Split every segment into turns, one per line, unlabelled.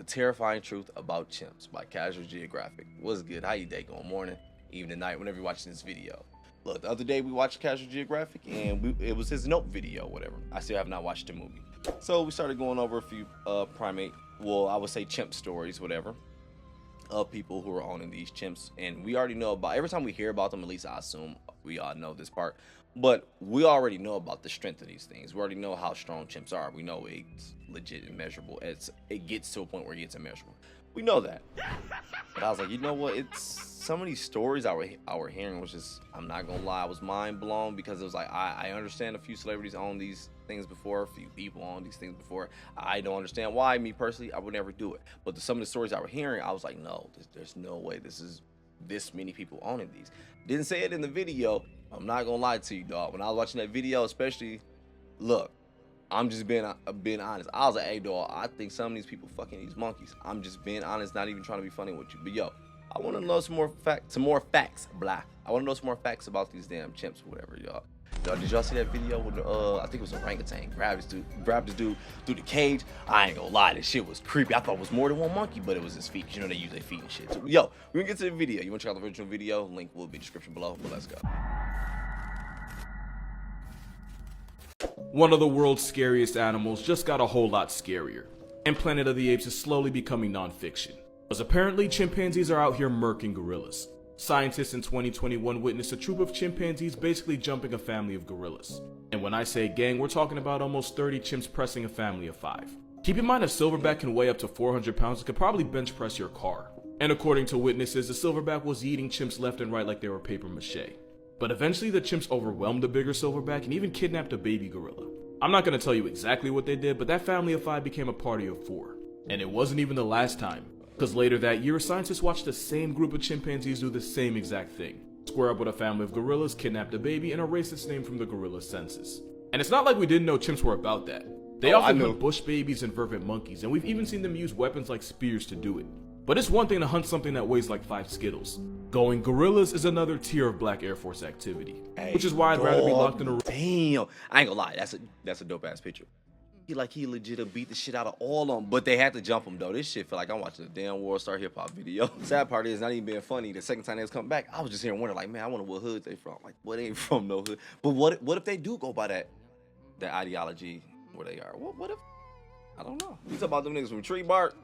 Terrifying Truth About Chimps by Geographic. What's good? How you day going? Morning, evening, night, whenever you're watching this video. Look, the other day we watched Geographic and it was his Nope video, whatever. I still have not watched the movie. So we started going over a few I would say chimp stories, whatever, of people who are owning these chimps. And we already know about, every time we hear about them, at least I assume we all know this part, but we already know about the strength of these things. We already know how strong chimps are. We know it's legit and measurable. It gets to a point where it gets immeasurable. We know that. But I was like, you know what? It's some of these stories I were hearing was just, I'm not gonna lie, I was mind blown, because it was like, I understand a few celebrities own these things before, a few people own these things before. I don't understand why. Me personally, I would never do it. But some of the stories I were hearing, I was like, no, there's no way this is this many people owning these. Didn't say it in the video. I'm not gonna lie to you, dog. When I was watching that video, especially, look, I'm just being honest. I was like, hey, dog, I think some of these people fucking these monkeys. I'm just being honest, not even trying to be funny with you. But yo, I want to know some more facts, blah. I want to know some more facts about these damn chimps or whatever, y'all. Did y'all see that video when I think it was an orangutan grabbed this dude through the cage? I ain't gonna lie, this shit was creepy. I thought it was more than one monkey, but it was his feet. You know they use their feet and shit. So, yo, we're gonna get to the video. You wanna check out the original video? Link will be in the description below. But let's go.
One of the world's scariest animals just got a whole lot scarier, and Planet of the Apes is slowly becoming non-fiction, as apparently chimpanzees are out here murking gorillas. Scientists in 2021 witnessed a troop of chimpanzees basically jumping a family of gorillas. And when I say gang, we're talking about almost 30 chimps pressing a family of 5. Keep in mind, a silverback can weigh up to 400 pounds and could probably bench press your car. And according to witnesses, the silverback was eating chimps left and right like they were paper mache. But eventually the chimps overwhelmed the bigger silverback and even kidnapped a baby gorilla. I'm not going to tell you exactly what they did, but that family of 5 became a party of 4. And it wasn't even the last time, because later that year, scientists watched the same group of chimpanzees do the same exact thing. Square up with a family of gorillas, kidnapped a baby, and erase its name from the gorilla's census. And it's not like we didn't know chimps were about that. They often hunt bush babies and vervet monkeys, and we've even seen them use weapons like spears to do it. But it's one thing to hunt something that weighs like 5 Skittles. Going gorillas is another tier of Black Air Force activity, which is why I'd rather be locked in a room.
Damn, I ain't gonna lie, that's a dope ass picture. He legit beat the shit out of all of them, but they had to jump him though. This shit feel like I'm watching a damn World Star Hip Hop video. Sad part is, not even being funny, the second time they was coming back, I was just here wondering, like, man, I wonder what hood they from. Like, what ain't from no hood? But what if they do go by that ideology where they are? What if? I don't know. You talk about them niggas from Tree Bark?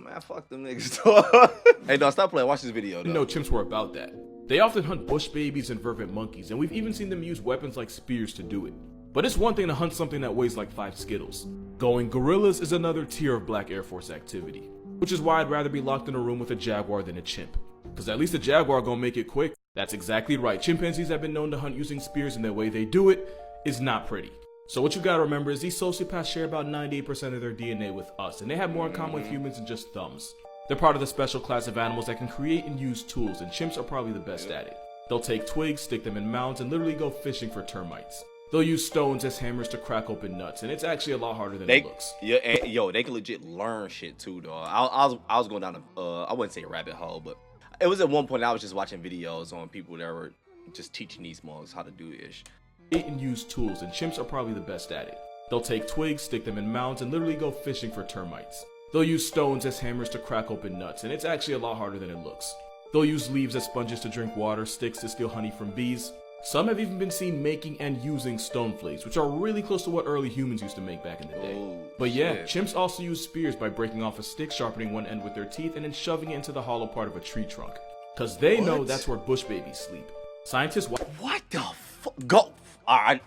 Man, fuck them niggas. Hey, dog, stop playing. Watch this video, though.
No, chimps were about that. They often hunt bush babies and vervet monkeys, and we've even seen them use weapons like spears to do it. But it's one thing to hunt something that weighs like 5 Skittles. Going gorillas is another tier of Black Air Force activity, which is why I'd rather be locked in a room with a jaguar than a chimp. Cause at least a jaguar gonna make it quick. That's exactly right. Chimpanzees have been known to hunt using spears, and the way they do it is not pretty. So what you gotta remember is these sociopaths share about 98% of their DNA with us, and they have more in common with humans than just thumbs. They're part of the special class of animals that can create and use tools, and chimps are probably the best at it. They'll take twigs, stick them in mounds, and literally go fishing for termites. They'll use stones as hammers to crack open nuts, and it's actually a lot harder than it looks.
Yeah, and, yo, they can legit learn shit too, dog. I was going down I wouldn't say a rabbit hole, but it was at one point I was just watching videos on people that were just teaching these mugs how to do ish.
And use tools, and chimps are probably the best at it. They'll take twigs, stick them in mounds, and literally go fishing for termites. They'll use stones as hammers to crack open nuts, and it's actually a lot harder than it looks. They'll use leaves as sponges to drink water, sticks to steal honey from bees. Some have even been seen making and using stone flakes, which are really close to what early humans used to make back in the day.
Oh,
but yeah, chimps also use spears by breaking off a stick, sharpening one end with their teeth, and then shoving it into the hollow part of a tree trunk. Cause they know that's where bush babies sleep. Scientists
What the fuck? Go! Alright,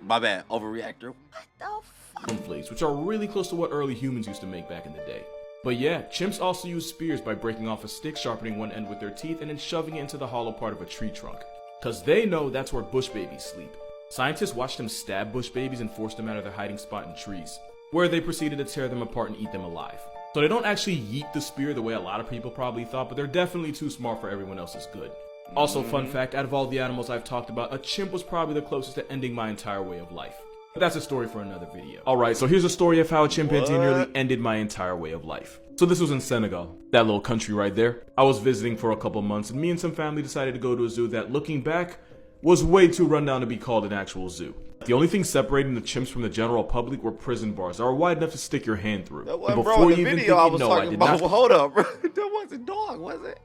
my bad, overreactor. What the fuck?
Stone flakes, which are really close to what early humans used to make back in the day. But yeah, chimps also use spears by breaking off a stick, sharpening one end with their teeth, and then shoving it into the hollow part of a tree trunk. Cause they know that's where bush babies sleep. Scientists watched them stab bush babies and force them out of their hiding spot in trees, where they proceeded to tear them apart and eat them alive. So they don't actually yeet the spear the way a lot of people probably thought, but they're definitely too smart for everyone else's good. Also, fun fact, out of all the animals I've talked about, a chimp was probably the closest to ending my entire way of life. But that's a story for another video. Alright, so here's a story of how a chimpanzee nearly ended my entire way of life. So this was in Senegal, that little country right there. I was visiting for a couple months, and me and some family decided to go to a zoo that, looking back, was way too rundown to be called an actual zoo. The only thing separating the chimps from the general public were prison bars that were wide enough to stick your hand through.
That
And
wasn't,
before
bro,
you
the
even
video
think
I
you
was
know,
talking
I did
about.
not
Well, hold up, bro. That wasn't dog, was it?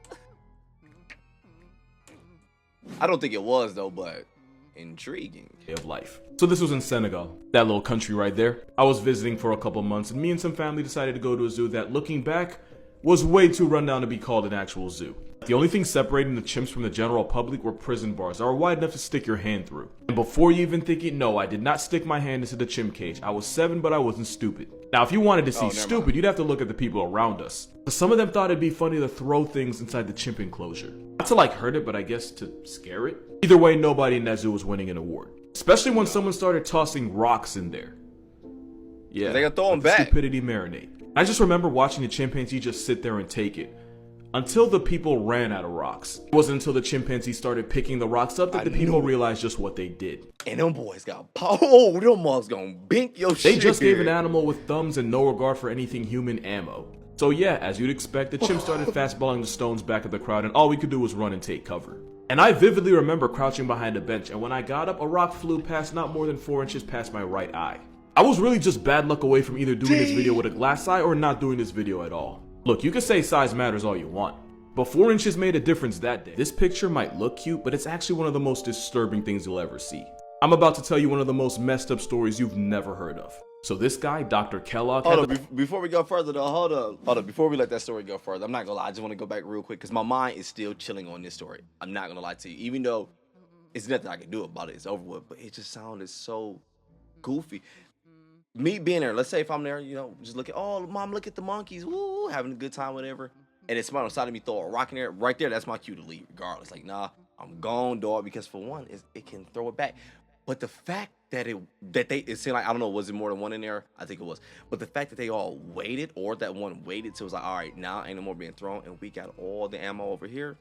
I don't think it was though, but intriguing.
Of life. So this was in Senegal, that little country right there. I was visiting for a couple months, and me and some family decided to go to a zoo that, looking back, was way too rundown to be called an actual zoo. The only thing separating the chimps from the general public were prison bars that were wide enough to stick your hand through. And before you even think it, no, I did not stick my hand into the chimp cage. I was 7, but I wasn't stupid. Now, if you wanted to see stupid, you'd have to look at the people around us. But some of them thought it'd be funny to throw things inside the chimp enclosure. Not to like hurt it, but I guess to scare it. Either way, nobody in that zoo was winning an award. Especially when someone started tossing rocks in there. Yeah,
they got thrown back.
Stupidity marinate. I just remember watching the chimpanzee just sit there and take it. Until the people ran out of rocks. It wasn't until the chimpanzee started picking the rocks up that the people realized just what they did.
And them boys got oh, them mugs gonna bink your shit.
They just gave an animal with thumbs and no regard for anything human ammo. So yeah, as you'd expect, the chimp started fastballing the stones back at the crowd, and all we could do was run and take cover. And I vividly remember crouching behind a bench, and when I got up, a rock flew past not more than 4 inches past my right eye. I was really just bad luck away from either doing this video with a glass eye or not doing this video at all. Look, you can say size matters all you want, but 4 inches made a difference that day. This picture might look cute, but it's actually one of the most disturbing things you'll ever see. I'm about to tell you one of the most messed up stories you've never heard of. So this guy, Dr. Kellogg,
hold up, before we go further though, hold up, before we let that story go further, I'm not gonna lie, I just want to go back real quick because my mind is still chilling on this story. I'm not gonna lie to you, even though it's nothing I can do about it, it's over with, but it just sounded so goofy. Me being there, let's say if I'm there, you know, just looking, oh mom, look at the monkeys, woo, having a good time, whatever, and it's somebody on the side of me throw a rock in there, right there, that's my cue to leave regardless. Like, nah, I'm gone, dog, because for one, it can throw it back. But the fact that it seemed like, I don't know, was it more than one in there? I think it was. But the fact that they all waited, or that one waited till it was like, all right, now ain't no more being thrown, and we got all the ammo over here.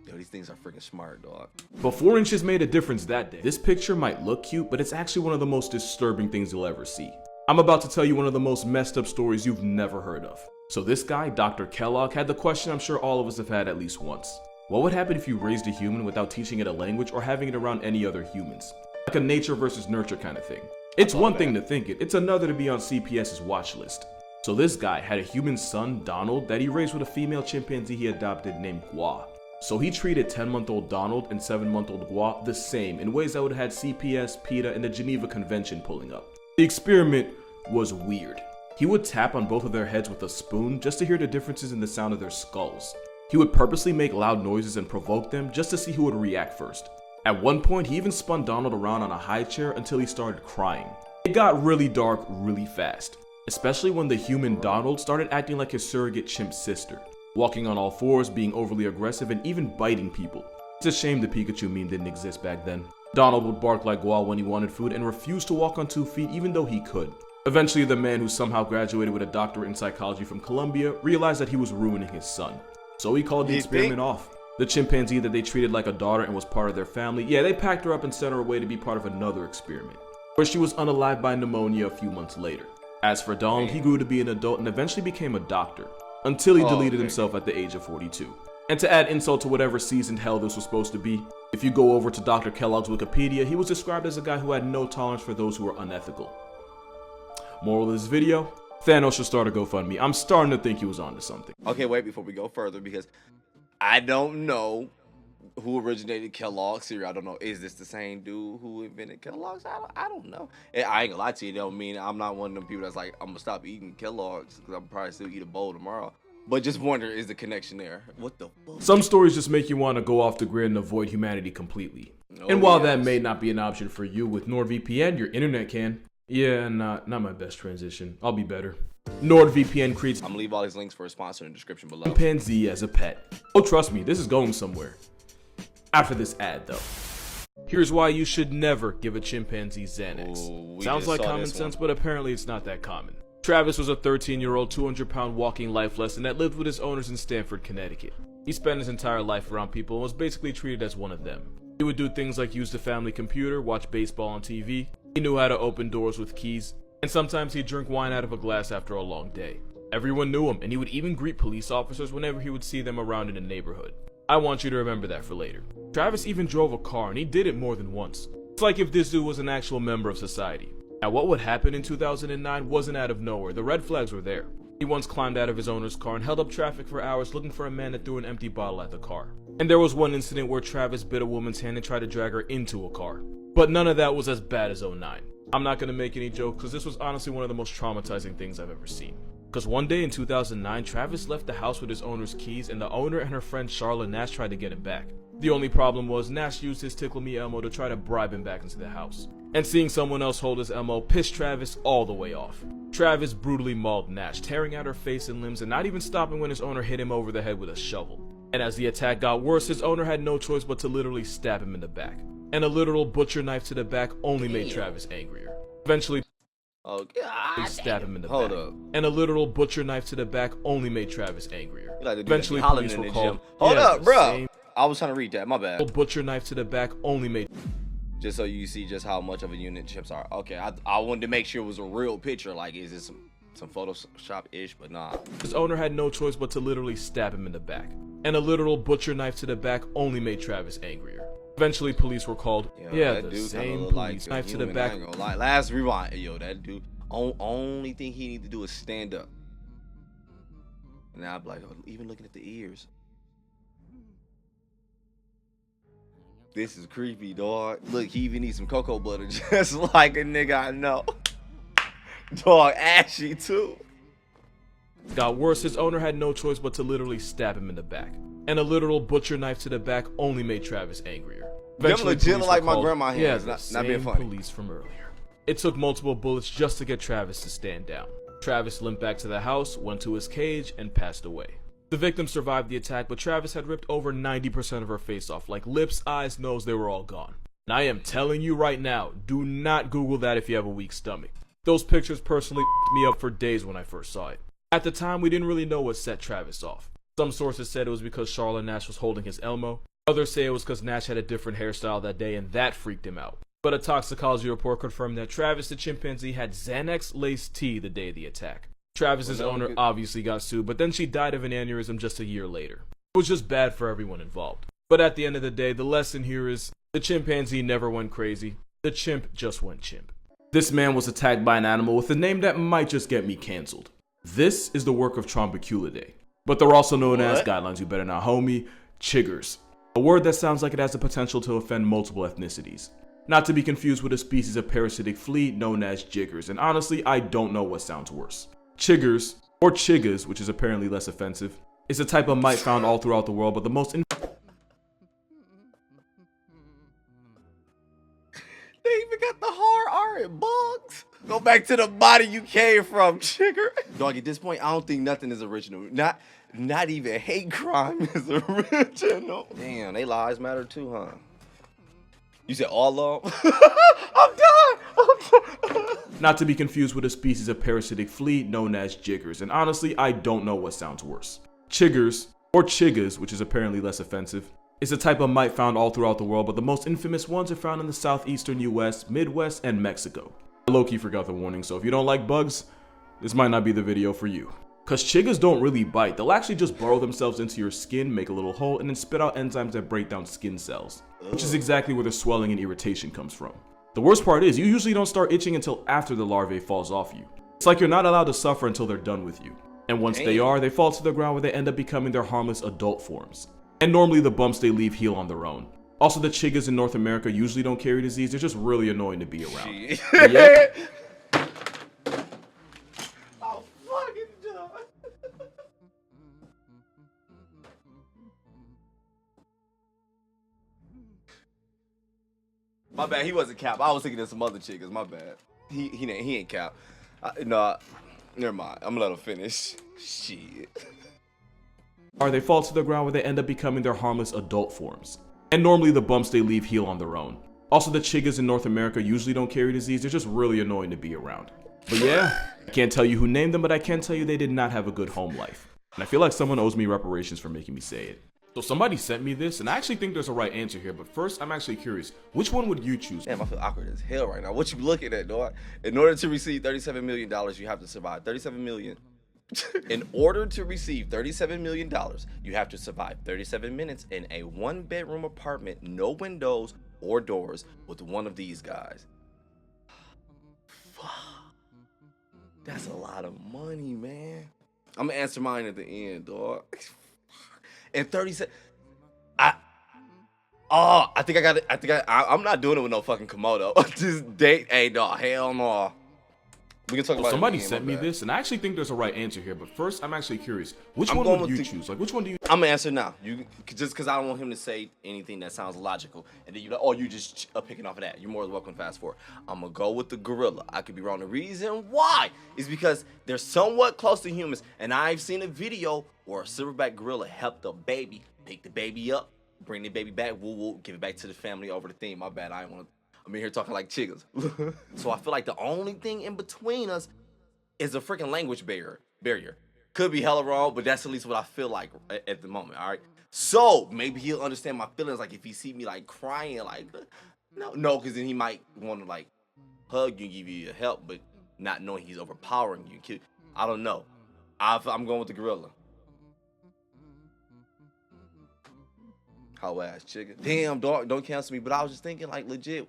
Yo, these things are freaking smart, dog.
But 4 inches made a difference that day. This picture might look cute, but it's actually one of the most disturbing things you'll ever see. I'm about to tell you one of the most messed up stories you've never heard of. So this guy, Dr. Kellogg, had the question I'm sure all of us have had at least once. What would happen if you raised a human without teaching it a language or having it around any other humans? Like a nature versus nurture kind of thing. It's one thing to think it, it's another to be on CPS's watch list. So this guy had a human son, Donald, that he raised with a female chimpanzee he adopted named Gua. So he treated 10-month-old Donald and 7-month-old Gua the same in ways that would have had CPS, PETA, and the Geneva Convention pulling up. The experiment was weird. He would tap on both of their heads with a spoon just to hear the differences in the sound of their skulls. He would purposely make loud noises and provoke them just to see who would react first. At one point, he even spun Donald around on a high chair until he started crying. It got really dark really fast, especially when the human Donald started acting like his surrogate chimp sister, walking on all fours, being overly aggressive, and even biting people. It's a shame the Pikachu meme didn't exist back then. Donald would bark like Gua when he wanted food and refused to walk on 2 feet even though he could. Eventually, the man who somehow graduated with a doctorate in psychology from Columbia realized that he was ruining his son. So he called the experiment off. The chimpanzee that they treated like a daughter and was part of their family, yeah, they packed her up and sent her away to be part of another experiment, where she was unalived by pneumonia a few months later. As for Donald, he grew to be an adult and eventually became a doctor, until he deleted himself at the age of 42. And to add insult to whatever seasoned hell this was supposed to be, if you go over to Dr. Kellogg's Wikipedia, he was described as a guy who had no tolerance for those who were unethical. Moral of this video, Thanos should start a GoFundMe. I'm starting to think he was onto something.
Okay, wait, before we go further, because I don't know who originated Kellogg's cereal. I don't know. Is this the same dude who invented Kellogg's? I don't know. I ain't gonna lie to you. It don't mean I'm not one of them people that's like, I'm gonna stop eating Kellogg's because I'm probably still eat a bowl tomorrow. But just wonder, is the connection there? What the fuck?
Some stories just make you want to go off the grid and avoid humanity completely. And while that may not be an option for you with NordVPN, your internet can. Yeah, not my best transition. I'll be better. NordVPN creates.
I'm gonna leave all these links for a sponsor in the description below.
Chimpanzee as a pet. Oh, trust me, this is going somewhere. After this ad, though. Here's why you should never give a chimpanzee Xanax. Sounds like common sense, but apparently it's not that common. Travis was a 13-year-old, 200-pound walking life lesson that lived with his owners in Stamford, Connecticut. He spent his entire life around people and was basically treated as one of them. He would do things like use the family computer, watch baseball on TV. He knew how to open doors with keys. And sometimes he'd drink wine out of a glass after a long day. Everyone knew him, and he would even greet police officers whenever he would see them around in the neighborhood. I want you to remember that for later. Travis even drove a car, and he did it more than once. It's like if this dude was an actual member of society. Now, what would happen in 2009 wasn't out of nowhere. The red flags were there. He once climbed out of his owner's car and held up traffic for hours looking for a man that threw an empty bottle at the car. And there was one incident where Travis bit a woman's hand and tried to drag her into a car. But none of that was as bad as '09. I'm not going to make any jokes because this was honestly one of the most traumatizing things I've ever seen. Because one day in 2009, Travis left the house with his owner's keys, and the owner and her friend Charlotte Nash tried to get him back. The only problem was Nash used his Tickle Me Elmo to try to bribe him back into the house. And seeing someone else hold his Elmo pissed Travis all the way off. Travis brutally mauled Nash, tearing out her face and limbs and not even stopping when his owner hit him over the head with a shovel. And as the attack got worse, his owner had no choice but to literally stab him in the back. And a literal butcher knife to the back only made Travis angrier. Eventually, stab him in the back. And a literal butcher knife to the back only made Travis angrier. Eventually, police were called.
Hold up, bro. I was trying to read that. My bad.
A butcher knife to the back only made.
Just so you see just how much of a unit chimps are. Okay, I wanted to make sure it was a real picture. Like, is this some Photoshop-ish? But nah.
His owner had no choice but to literally stab him in the back. And a literal butcher knife to the back only made Travis angrier. Eventually, police were called.
Yo, the same police knife to the back. I ain't gonna lie. Last rewind. Yo, that dude. Only thing he need to do is stand up. And now I'm like, even looking at the ears. This is creepy, dog. Look, he even needs some cocoa butter, just like a nigga I know. Dog, ashy too.
Got worse, his owner had no choice but to literally stab him in the back. And a literal butcher knife to the back only made Travis angrier. Eventually,
legit like my grandma hands.
Not being funny. Police from earlier. It took multiple bullets just to get Travis to stand down. Travis limped back to the house, went to his cage, and passed away. The victim survived the attack, but Travis had ripped over 90% of her face off, like lips, eyes, nose, they were all gone. And I am telling you right now, do not Google that if you have a weak stomach. Those pictures personally me up for days when I first saw it. At the time, we didn't really know what set Travis off. Some sources said it was because Charlotte Nash was holding his Elmo. Others say it was because Nash had a different hairstyle that day and that freaked him out. But a toxicology report confirmed that Travis the chimpanzee had Xanax-laced tea the day of the attack. Travis's owner obviously got sued, but then she died of an aneurysm just a year later. It was just bad for everyone involved. But at the end of the day, the lesson here is the chimpanzee never went crazy. The chimp just went chimp. This man was attacked by an animal with a name that might just get me cancelled. This is the work of Trombiculidae, but they're also known as, guidelines you better not homie, chiggers. A word that sounds like it has the potential to offend multiple ethnicities. Not to be confused with a species of parasitic flea known as jiggers, and honestly, I don't know what sounds worse. Chiggers, or chiggas, which is apparently less offensive, is a type of mite found all throughout the world, but the most
They even got the hard R in bugs. Go back to the body you came from, chigger. Dog, at this point, I don't think nothing is original. Not even hate crime is original. Damn, they lives matter too, huh? You said all of them? I'm done.
Not to be confused with a species of parasitic flea known as jiggers, and honestly, I don't know what sounds worse. Chiggers, or chiggas, which is apparently less offensive, is a type of mite found all throughout the world, but the most infamous ones are found in the southeastern US, Midwest, and Mexico. I low-key forgot the warning, so if you don't like bugs, this might not be the video for you. Cause chiggas don't really bite, they'll actually just burrow themselves into your skin, make a little hole, and then spit out enzymes that break down skin cells, which is exactly where the swelling and irritation comes from. The worst part is, you usually don't start itching until after the larvae falls off you. It's like you're not allowed to suffer until they're done with you. And once they are, they fall to the ground where they end up becoming their harmless adult forms. And normally the bumps they leave heal on their own. Also, the chiggas in North America usually don't carry disease, they're just really annoying to be around. Yeah.
Oh, fucking done. My bad, he wasn't cap. I was thinking of some other chickas. My bad. He ain't cap. Nah, never mind. I'm gonna let him finish. Shit.
Or they fall to the ground where they end up becoming their harmless adult forms. And normally the bumps they leave heal on their own. Also, the chiggas in North America usually don't carry disease. They're just really annoying to be around. But yeah, I can't tell you who named them, but I can tell you they did not have a good home life. And I feel like someone owes me reparations for making me say it. So somebody sent me this, and I actually think there's a right answer here, but first, I'm actually curious. Which one would you choose?
Damn, I feel awkward as hell right now. What you looking at, dog? In order to receive $37 million, you have to survive. $37 million. In order to receive $37 million, you have to survive 37 minutes in a 1-bedroom apartment, no windows or doors, with one of these guys. Fuck. That's a lot of money, man. I'm gonna answer mine at the end, dog. And 37. I think I got it. I'm not doing it with no fucking Komodo. Just date. Hey, dog. Hell no. We can talk about
Somebody
it.
sent me this, and I actually think there's a right answer here. But first, I'm actually curious. Which one would you choose? Like, which one do you?
I'm gonna answer now. You just because I don't want him to say anything that sounds logical, and then you like, oh, you just picking off of that. You're more than welcome to fast forward. I'm gonna go with the gorilla. I could be wrong. The reason why is because they're somewhat close to humans, and I've seen a video where a silverback gorilla helped a baby pick the baby up, bring the baby back, woo woo, give it back to the family over the thing. My bad. I'm in here talking like chiggers. So I feel like the only thing in between us is a freaking language barrier. Could be hella wrong, but that's at least what I feel like at the moment, all right? So maybe he'll understand my feelings, like if he see me like crying, like, no, because then he might want to like hug you and give you help, but not knowing he's overpowering you. I don't know. I'm going with the gorilla. How ass chicken. Damn, dog, don't cancel me, but I was just thinking like legit,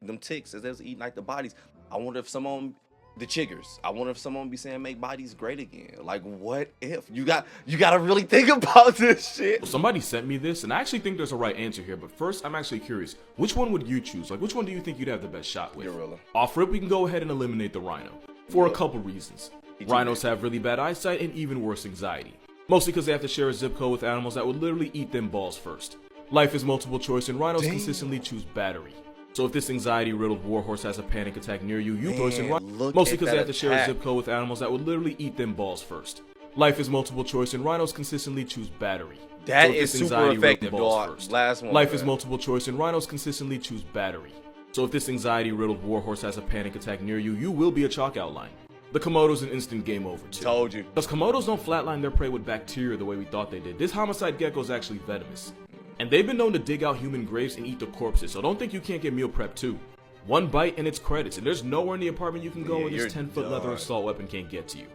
them ticks as they was eating like the bodies. I wonder if someone... The chiggers. I wonder if someone be saying make bodies great again. Like, what if? You gotta really think about this shit.
Somebody sent me this, and I actually think there's a right answer here. But first, I'm actually curious. Which one would you choose? Like, which one do you think you'd have the best shot with?
Gorilla.
Off rip, we can go ahead and eliminate the rhino. For a couple reasons. Rhinos have really bad eyesight and even worse anxiety. Mostly because they have to share a zip code with animals that would literally eat them balls first. Life is multiple choice, and rhinos consistently choose battery. So if this anxiety-riddled warhorse has a panic attack near you, you voice and run. Mostly because they have to share a zip code with animals that would literally eat them balls first. Life is multiple choice, and rhinos consistently choose battery.
That is super effective, dog. Last one.
Life is multiple choice, and rhinos consistently choose battery. So if this anxiety-riddled warhorse has a panic attack near you, you will be a chalk outline. The Komodo's an instant game over too.
Told you.
Because Komodos don't flatline their prey with bacteria the way we thought they did. This homicide gecko is actually venomous. And they've been known to dig out human graves and eat the corpses, so don't think you can't get meal prep too. One bite and it's credits, and there's nowhere in the apartment you can go where this 10-foot leather assault weapon can't get to you.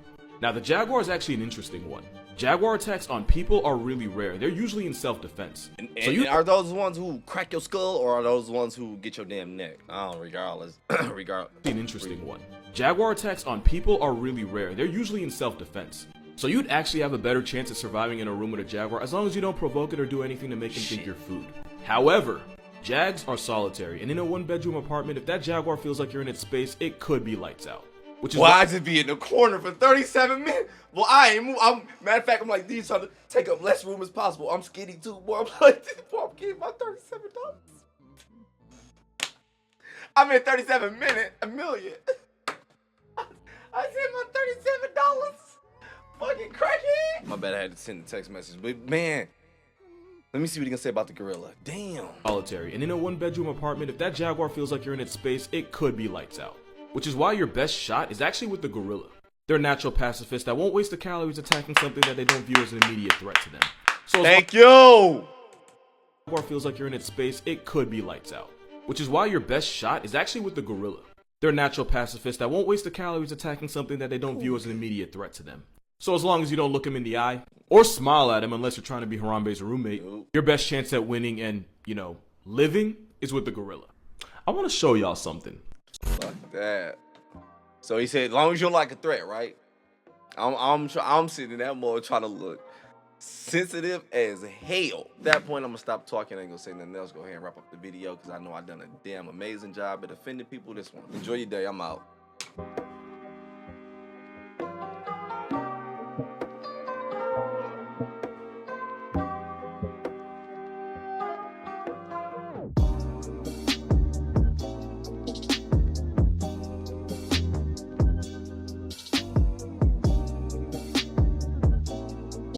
Now the jaguar is actually an interesting one. Jaguar attacks on people are really rare. They're usually in self-defense.
And are those the ones who crack your skull, or are those the ones who get your damn neck? I don't know, regardless.
An interesting one. Jaguar attacks on people are really rare. They're usually in self-defense. So you'd actually have a better chance of surviving in a room with a jaguar as long as you don't provoke it or do anything to make him think you're food. However, jags are solitary, and in a 1-bedroom apartment, if that jaguar feels like you're in its space, it could be lights out. Which is
why does it be in the corner for 37 minutes? Well, matter of fact, I'm like these trying to take up less room as possible. I'm skinny too, boy. I'm like, boy, I'm getting my $37. I'm in 37 minutes, $1 million. I said my $37. Fucking crackhead. My bad, I had to send a text message. But man, let me see what he can say about the gorilla. Damn.
Solitary, and in a 1-bedroom apartment, if that jaguar feels like you're in its space, it could be lights out. Which is why your best shot is actually with the gorilla. They're natural pacifists that won't waste the calories attacking something that they don't view as an immediate threat to them. So
thank you.
Jaguar feels like you're in its space, it could be lights out. Which is why your best shot is actually with the gorilla. They're natural pacifists that won't waste the calories attacking something that they don't view as an immediate threat to them. So as long as you don't look him in the eye, or smile at him unless you're trying to be Harambe's roommate, your best chance at winning and, living is with the gorilla. I want to show y'all something.
Fuck that. So he said, as long as you don't like a threat, right? I'm sitting there more trying to look sensitive as hell. At that point, I'm gonna stop talking. I ain't gonna say nothing else. Go ahead and wrap up the video because I know I've done a damn amazing job at offending people this one. Enjoy your day. I'm out.